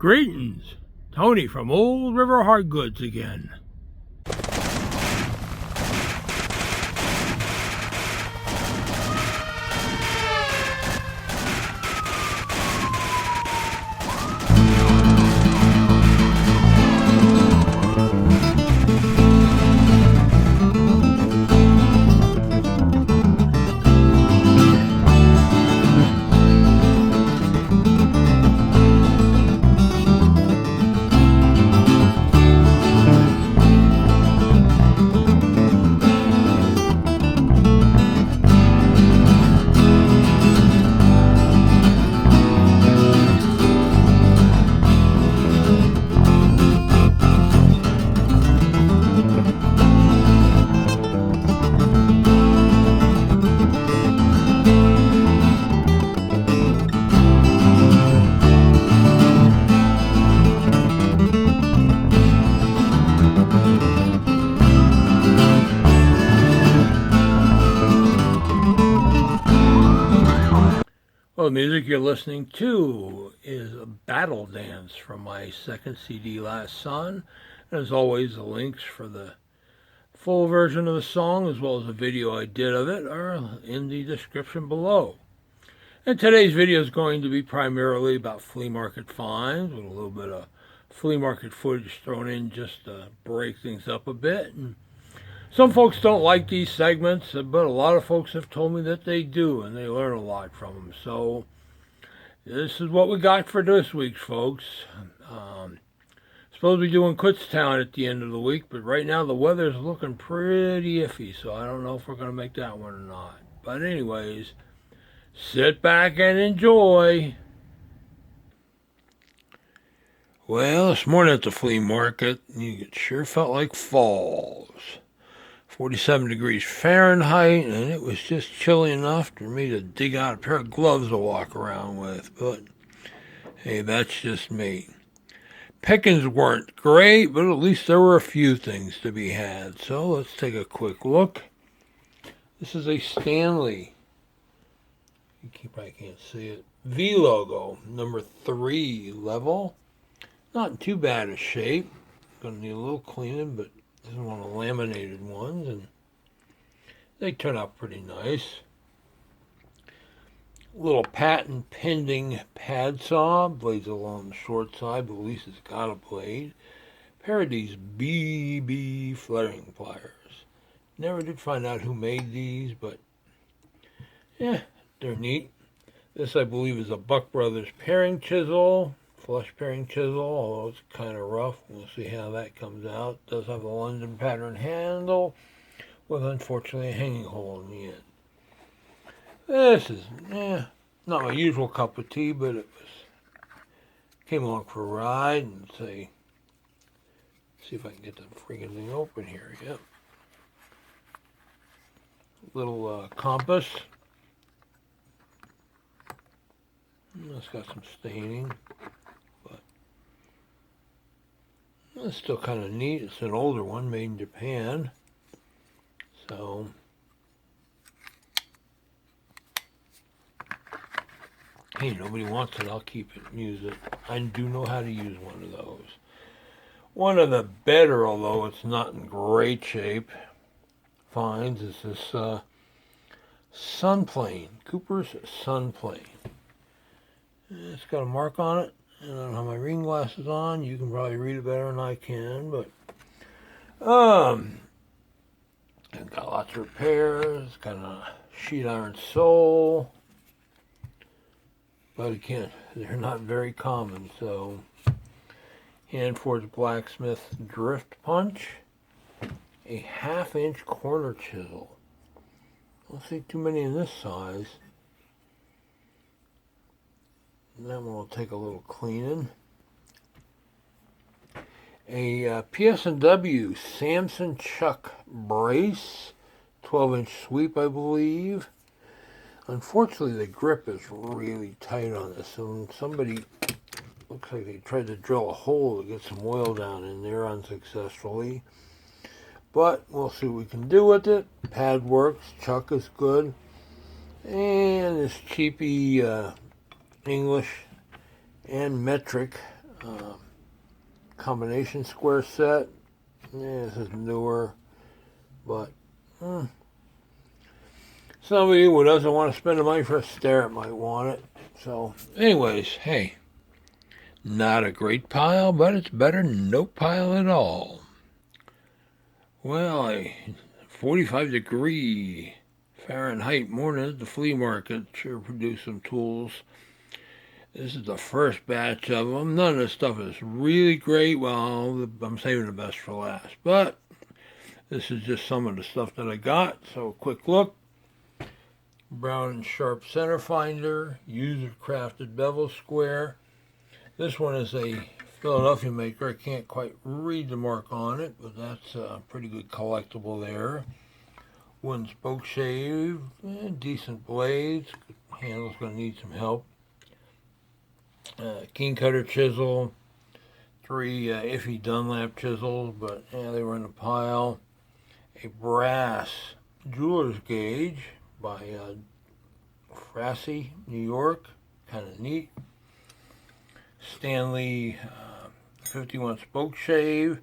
Greetings, Tony from Old River Hardgoods again. Well, the music you're listening to is a Battle Dance from my second CD, Last Son. And as always, the links for the full version of the song, as well as the video I did of it, are in the description below. And today's video is going to be primarily about flea market finds, with a little bit of flea market footage thrown in just to break things up a bit. And some folks don't like these segments, but a lot of folks have told me that they do, and they learn a lot from them. So this is what we got for this week, folks. Supposed to be doing Kutztown at the end of the week, but right now the weather's looking pretty iffy, so I don't know if we're going to make that one or not. But anyways, sit back and enjoy. Well, this morning at the flea market, it sure felt like falls. 47 degrees Fahrenheit, and it was just chilly enough for me to dig out a pair of gloves to walk around with. But, hey, that's just me. Pickings weren't great, but at least there were a few things to be had. So let's take a quick look. This is a Stanley. You probably can't see it. V logo, number 3 level. Not in too bad a shape. Going to need a little cleaning, but this is one of the laminated ones, and they turn out pretty nice. Little patent pending pad saw, blades along the short side, but at least it's got a blade. Pair of these BB flaring pliers. Never did find out who made these, but yeah, they're neat. This, I believe, is a Buck Brothers paring chisel. Flush paring chisel, although it's kind of rough. We'll see how that comes out. It does have a London pattern handle with, unfortunately, a hanging hole in the end. This is, not my usual cup of tea, but it came along for a ride and see if I can get the freaking thing open here. Yep. Little compass. It's got some staining. It's still kind of neat. It's an older one, made in Japan. So, hey, nobody wants it. I'll keep it and use it. I do know how to use one of those. One of the better, although it's not in great shape, finds is this Sunplane, Cooper's Sunplane. It's got a mark on it. I don't have my reading glasses on. You can probably read it better than I can, but it's got lots of repairs. It's got a sheet iron sole, but again, they're not very common. So, hand forged blacksmith drift punch, a 1/2-inch corner chisel. I don't see too many in this size. And that one will take a little cleaning. A PS&W Samson Chuck brace, 12-inch sweep, I believe. Unfortunately, the grip is really tight on this, and somebody looks like they tried to drill a hole to get some oil down in there unsuccessfully. But we'll see what we can do with it. Pad works, chuck is good. And this cheapy English and metric combination square set. Yeah, this is newer, but somebody who doesn't want to spend the money for a stair might want it. So, anyways, hey, not a great pile, but it's better than no pile at all. Well, a 45-degree Fahrenheit morning at the flea market sure produced some tools. This is the first batch of them. None of this stuff is really great. Well, I'm saving the best for last. But this is just some of the stuff that I got. So, quick look. Brown and Sharp center finder, user-crafted bevel square. This one is a Philadelphia maker. I can't quite read the mark on it, but that's a pretty good collectible there. Wooden spoke shave, decent blades. Handle's going to need some help. Keen cutter chisel, 3 iffy Dunlap chisels, but yeah, they were in a pile. A brass jeweler's gauge by Frassi, New York, kind of neat. Stanley 51 spoke shave.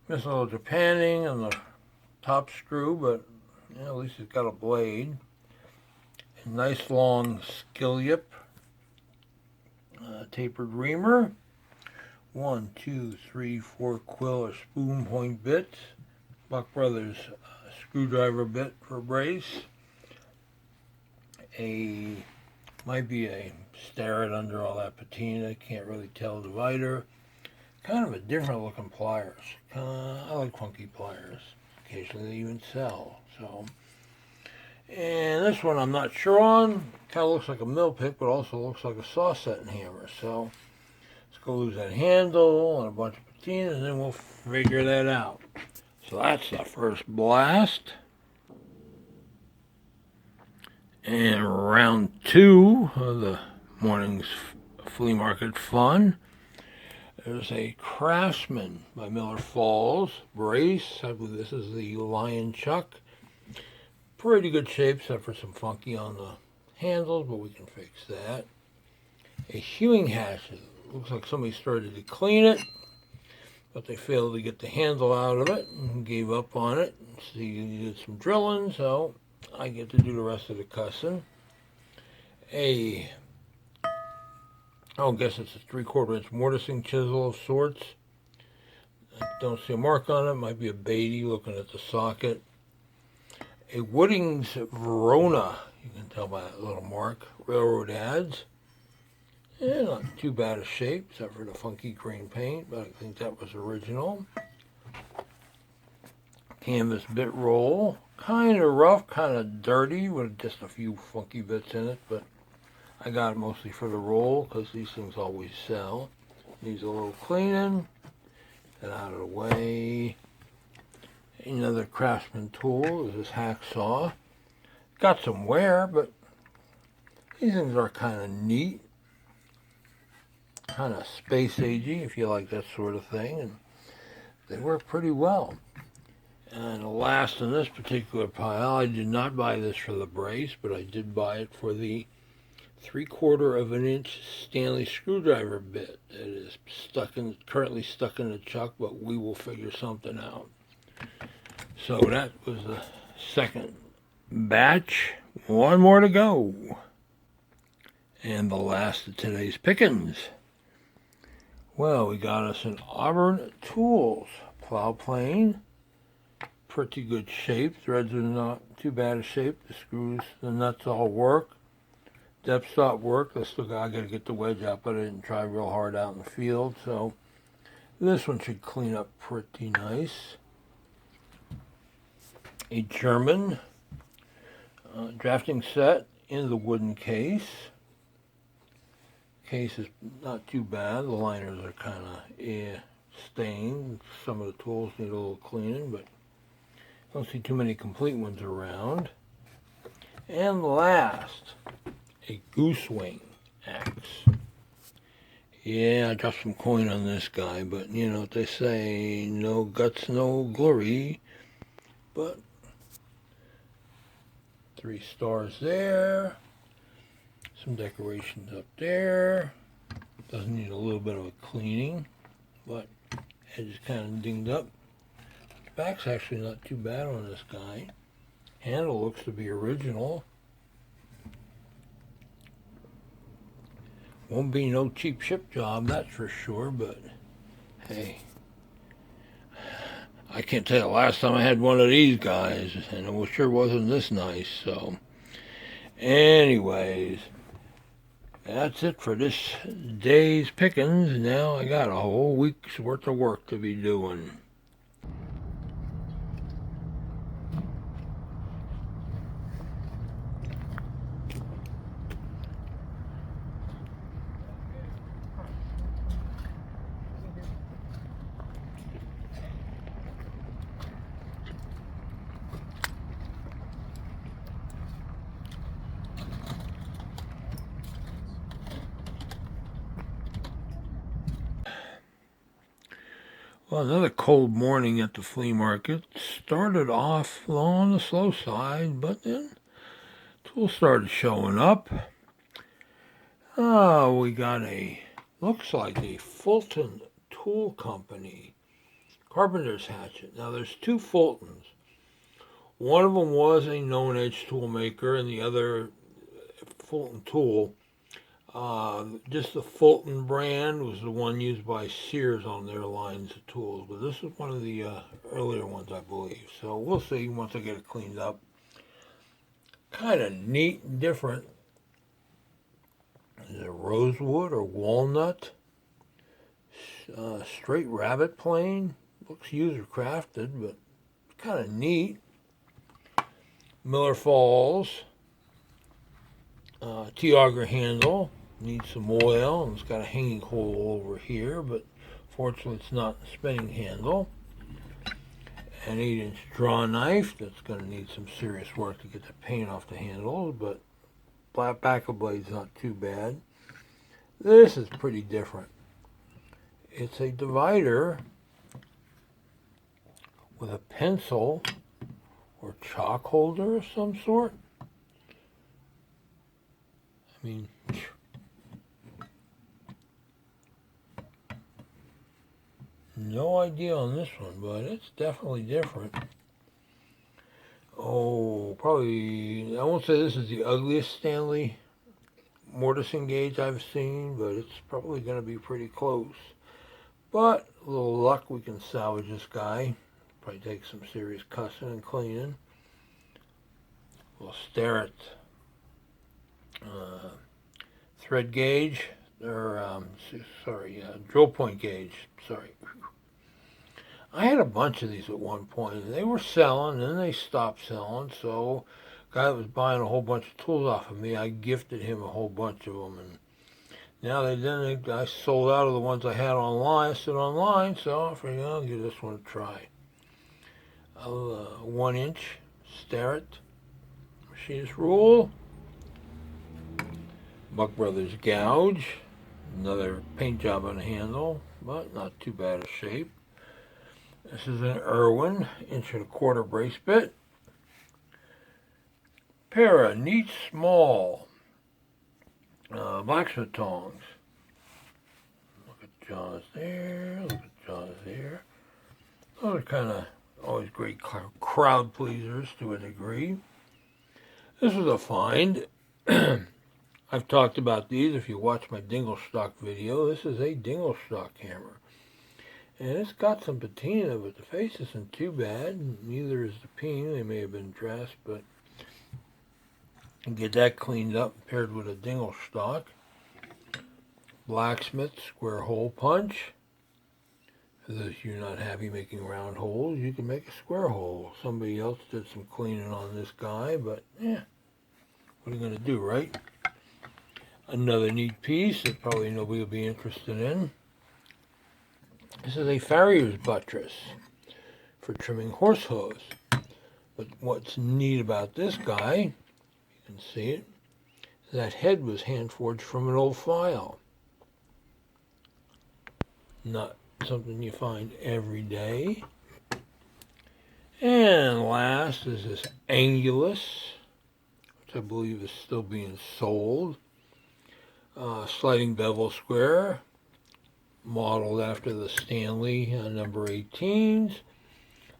Missed a little japanning on the top screw, but yeah, at least it's got a blade. A nice long skillet. Tapered reamer. 1, 2, 3, 4 quill or spoon point bits. Buck Brothers screwdriver bit for a brace. Might be a starrett under all that patina. Can't really tell. Divider. Kind of a different looking pliers. I like funky pliers. Occasionally they even sell. So, and this one I'm not sure on. Kind of looks like a mill pick, but also looks like a saw setting hammer. So let's go lose that handle and a bunch of patina, and then we'll figure that out. So that's the first blast. And round 2 of the morning's flea market fun. There's a Craftsman by Miller Falls brace. I believe this is the Lion Chuck. Pretty good shape, except for some funky on the handles, but we can fix that. A hewing hatchet. Looks like somebody started to clean it, but they failed to get the handle out of it and gave up on it. So you did some drilling, so I get to do the rest of the cussing. I guess it's a 3/4 inch mortising chisel of sorts. I don't see a mark on it. Might be a Beatty looking at the socket. A Woodings Verona. You can tell by that little mark. Railroad ads. Yeah, not too bad a shape, except for the funky green paint, but I think that was original. Canvas bit roll. Kind of rough, kind of dirty, with just a few funky bits in it, but I got it mostly for the roll, because these things always sell. Needs a little cleaning. Get out of the way. Another Craftsman tool is this hacksaw. Got some wear, but these things are kind of neat. Kind of space-agey, if you like that sort of thing, and they work pretty well. And last in this particular pile, I did not buy this for the brace, but I did buy it for the 3/4 inch Stanley screwdriver bit that is currently stuck in the chuck, but we will figure something out. So that was the second batch. One more to go. And the last of today's pickings. Well, we got us an Auburn Tools plow plane. Pretty good shape. Threads are not too bad a shape. The screws, the nuts all work. Depth stop work. I got to get the wedge out, but I didn't try real hard out in the field. So this one should clean up pretty nice. A German drafting set in the wooden case. Case is not too bad. The liners are kind of stained. Some of the tools need a little cleaning, but don't see too many complete ones around. And last, a goose wing axe. Yeah, I dropped some coin on this guy, but you know what they say, no guts, no glory. But 3 stars there. Some decorations up there. Doesn't need a little bit of a cleaning, but edge is kind of dinged up. The back's actually not too bad on this guy. Handle looks to be original. Won't be no cheap ship job, that's for sure, but hey, I can't tell you the last time I had one of these guys, and it sure wasn't this nice. So anyways, that's it for this day's pickings. Now I got a whole week's worth of work to be doing. Well, another cold morning at the flea market. Started off on the slow side, but then tools started showing up. Oh, we got looks like a Fulton Tool Company carpenter's hatchet. Now, there's two Fultons. One of them was a known edge tool maker, and the other Fulton Tool. Just the Fulton brand was the one used by Sears on their lines of tools, but this is one of the earlier ones, I believe. So we'll see once I get it cleaned up. Kind of neat and different. Is it rosewood or walnut? Straight rabbit plane. Looks user crafted, but kind of neat. Miller Falls. T-auger handle. Needs some oil, and it's got a hanging hole over here, but fortunately it's not a spinning handle. An 8-inch draw knife that's going to need some serious work to get the paint off the handles, but flat back of blade's not too bad. This is pretty different. It's a divider with a pencil or chalk holder of some sort. I mean, no idea on this one, but it's definitely different. Oh, probably, I won't say this is the ugliest Stanley mortising gauge I've seen, but it's probably going to be pretty close. But a little luck, we can salvage this guy. Probably take some serious cussing and cleaning. We'll stare at thread gauge, or drill point gauge. Sorry. I had a bunch of these at one point. They were selling, and then they stopped selling. So, a guy that was buying a whole bunch of tools off of me, I gifted him a whole bunch of them, and now I sold out of the ones I had online. I said online, so I figured I'll give this one a try. 1-inch Starrett machinist rule. Buck Brothers gouge. Another paint job on the handle, but not too bad a shape. This is an Irwin 1.25-inch brace bit. Pair of neat small blacksmith tongs. Look at John's there. Look at John's there. Those are kind of always great crowd pleasers to a degree. This was a find. I've talked about these if you watch my Dinglestock video. This is a Dinglestock hammer. And it's got some patina, but the face isn't too bad. Neither is the peen. They may have been dressed, but you can get that cleaned up paired with a Dinglestock. Blacksmith square hole punch. For those of you not happy making round holes, you can make a square hole. Somebody else did some cleaning on this guy, but yeah, what are you going to do, right? Another neat piece that probably nobody will be interested in. This is a farrier's buttress for trimming horse hooves. But what's neat about this guy, you can see it, that head was hand forged from an old file. Not something you find every day. And last is this Angulus, which I believe is still being sold. sliding bevel square, modeled after the Stanley number 18s.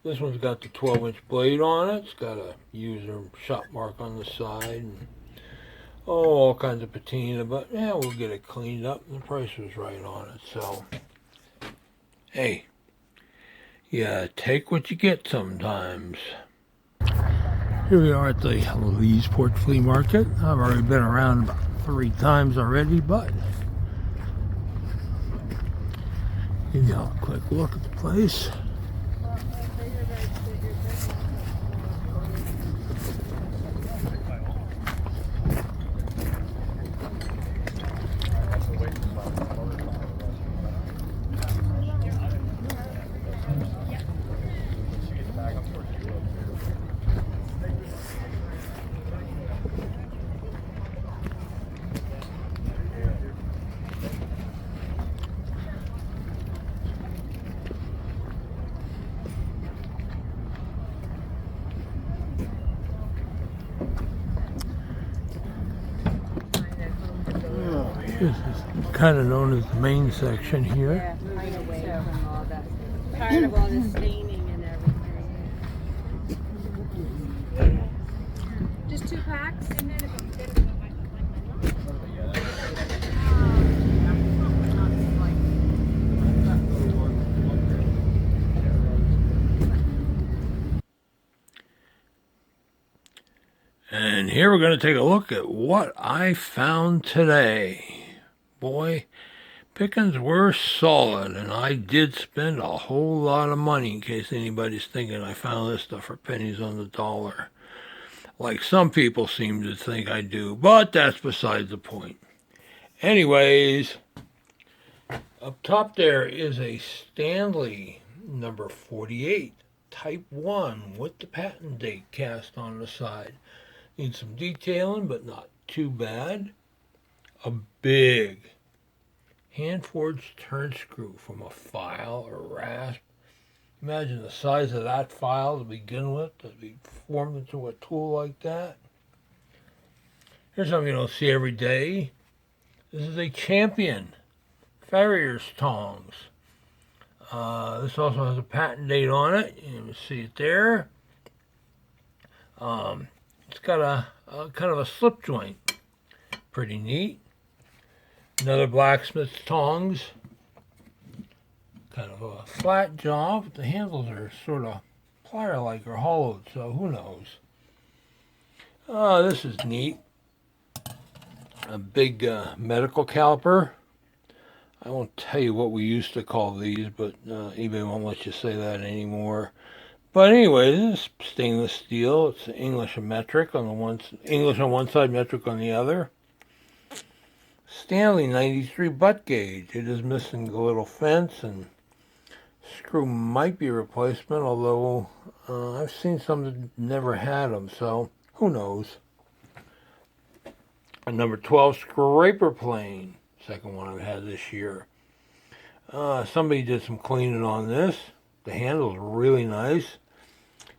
This one's got the 12-inch blade on it. It's got a user shop mark on the side. And, all kinds of patina, but yeah, we'll get it cleaned up. The price was right on it, so hey, yeah, take what you get sometimes. Here we are at the Leesport Flea Market. I've already been around about 3 times already, but give you a quick look at the place. This is kind of known as the main section here. Yeah, moving away from all that. Tired of all this staining and everything. Just 2 packs? And here we're going to take a look at what I found today. Boy, pickings were solid, and I did spend a whole lot of money, in case anybody's thinking I found this stuff for pennies on the dollar. Like some people seem to think I do, but that's beside the point. Anyways, up top there is a Stanley number 48, Type 1, with the patent date cast on the side. Needs some detailing, but not too bad. A big hand-forged turn screw from a file or rasp. Imagine the size of that file to begin with, to be formed into a tool like that. Here's something you don't see every day. This is a Champion Farrier's tongs. This also has a patent date on it. You can see it there. It's got a kind of a slip joint. Pretty neat. Another blacksmith's tongs. Kind of a flat job, but the handles are sort of plier-like or hollowed, so who knows. This is neat. A big medical caliper. I won't tell you what we used to call these, but eBay won't let you say that anymore. But anyway, this is stainless steel. It's English and metric on the English on one side, metric on the other. Stanley 93 butt gauge. It is missing the little fence, and screw might be a replacement, although I've seen some that never had them, so who knows. A number 12 scraper plane. Second one I've had this year. Somebody did some cleaning on this. The handle's really nice.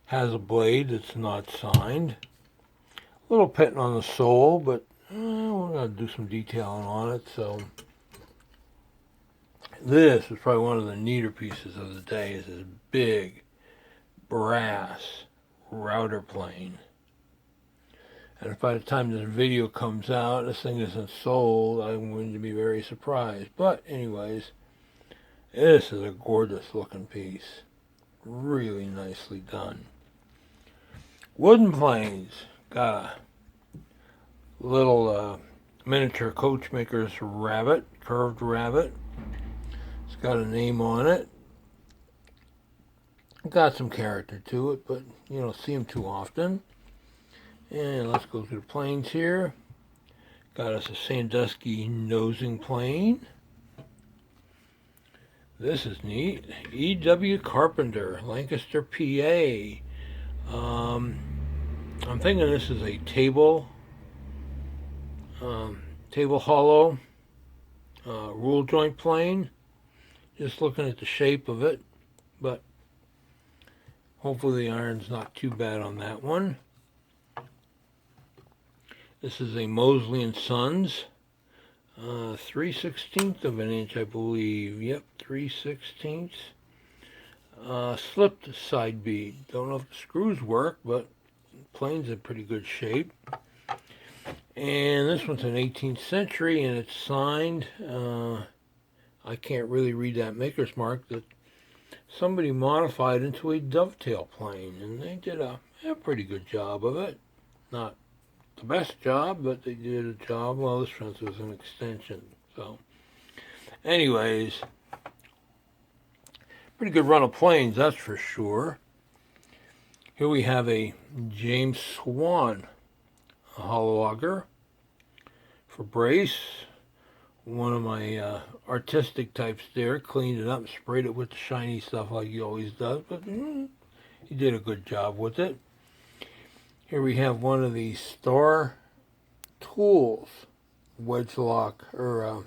Has a blade that's not signed. A little pitting on the sole, but we're going to do some detailing on it. So this is probably one of the neater pieces of the day. Is this big brass router plane. And if by the time this video comes out, this thing isn't sold, I'm going to be very surprised. But anyways, this is a gorgeous looking piece. Really nicely done. Wooden planes. Got a little miniature coachmaker's rabbit, curved rabbit. It's got a name on it. Got some character to it, but you don't see them too often. And let's go through the planes here. Got us a Sandusky nosing plane. This is neat. E.W. Carpenter, Lancaster, PA. I'm thinking this is a table hollow rule joint plane. Just looking at the shape of it, but hopefully the iron's not too bad on that one. This is a Mosley & Sons 3/16 of an inch, I believe. Yep, 3/16. Slipped side bead. Don't know if the screws work, but the plane's in pretty good shape. And this one's an 18th century, and it's signed. I can't really read that maker's mark. That somebody modified into a dovetail plane, and they did a pretty good job of it. Not the best job, but they did a job. Well, this one was an extension. So, anyways, pretty good run of planes, that's for sure. Here we have a James Swan, a hollow auger for brace. One of my artistic types there, cleaned it up, sprayed it with the shiny stuff like he always does, but he did a good job with it. Here we have one of the Star Tools wedge lock, or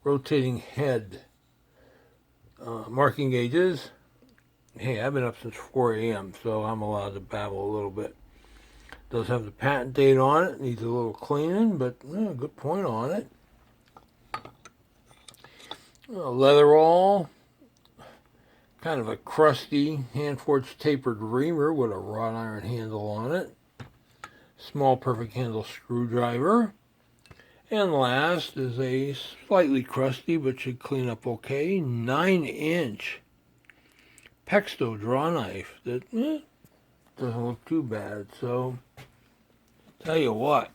rotating head marking gauges. Hey, I've been up since 4 a.m., so I'm allowed to babble a little bit. Does have the patent date on it, needs a little cleaning, but good point on it. Leather awl, kind of a crusty hand-forged tapered reamer with a wrought iron handle on it. Small perfect handle screwdriver. And last is a slightly crusty, but should clean up okay, 9-inch Pexto draw knife that doesn't look too bad. So, tell you what,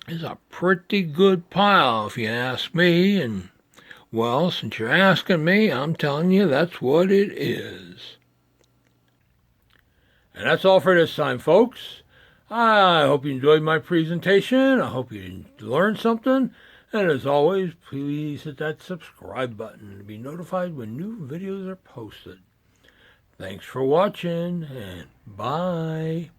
it's a pretty good pile if you ask me. And, well, since you're asking me, I'm telling you that's what it is. And that's all for this time, folks. I hope you enjoyed my presentation. I hope you learned something. And as always, please hit that subscribe button to be notified when new videos are posted. Thanks for watching, and bye.